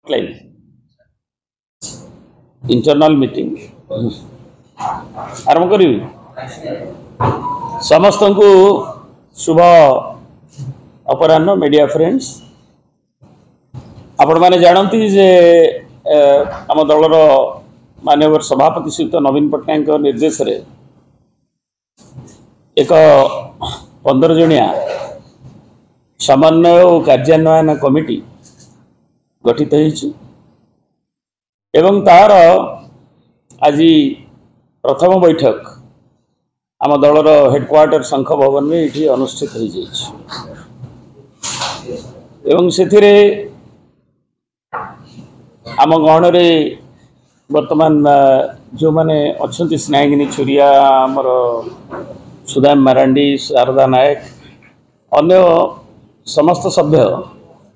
line internal meeting आरंभ करी समस्त को शुभ अपराह्न मीडिया फ्रेंड्स आपण मैंने जानती जे आम दलर माननीय सभापति श्रीयुक्त नवीन पट्टनायक निर्देश रे एक 15 जणिया समन्वय और कार्यान्वयन कमिटी गठित एवं तार आज प्रथम बैठक आम दलर हेडक्वार्टर शंख भवन में ये अनुष्ठित हो से आम गहन वर्तमान जो मैंने अच्छा स्नेहिनी छुरिया आमर सुदाम मारांडी शारदा नायक अन्य समस्त सभ्य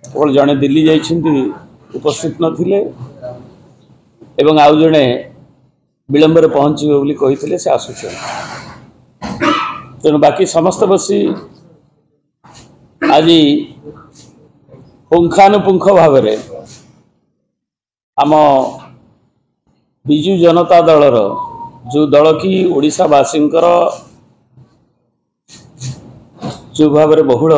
केवल जड़े दिल्ली जाइछन्ति उपस्थित नथिले एवं आउ जड़े विलंब पहुँचे बोली कही से आसुचे तेणु बाकी समस्त बसी आज पुंखानुपुंख भाव आम बिजु जनता दलर जो दल की ओडिशावासी जो भाव बहुल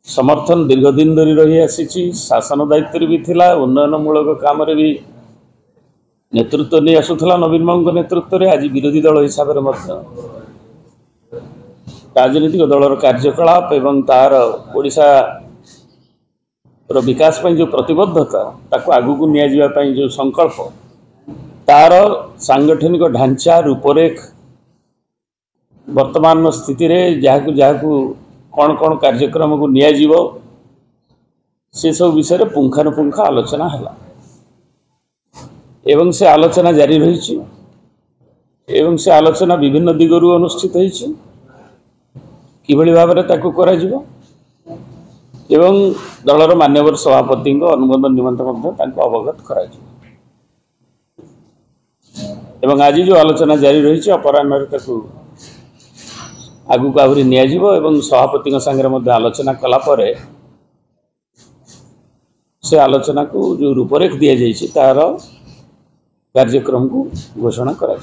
समर्थन दीर्घदिन धरी रही आसी शासन दायित्व भी थिला उन्नयनमूलक काम भी नेतृत्व नहीं आसूला नवीन बाबू नेतृत्व में आज विरोधी दल हिसाब से राजनीतिक दलर कार्यकलाप एवं तार ओडिशा विकास जो प्रतिबद्धता ताको आगू नि जो संकल्प तार सांगठनिक ढांचा रूपरेख वर्तमान स्थिति रे जहाँ कौन कौन कार्यक्रम को नियाजिवो से सब विषय पुंखानुपुंख आलोचना है एवं से आलोचना जारी रही एवं से आलोचना विभिन्न दिगरु अनुष्ठित होइछि किभଳି भाबरे ताकू करा जिवो एवं दलर मान्यवर सभापति अनुमोदन निमंत्रण मध्य ताकू अवगत करा जिवो एवं आज जो आलोचना जारी रही अपराह्न ताकू आगू को आहरी नियाजिवो एवं सभापति संगे आलोचना कला परे से आलोचना को जो रूपरेख दि जाइए तार कार्यक्रम को घोषणा करा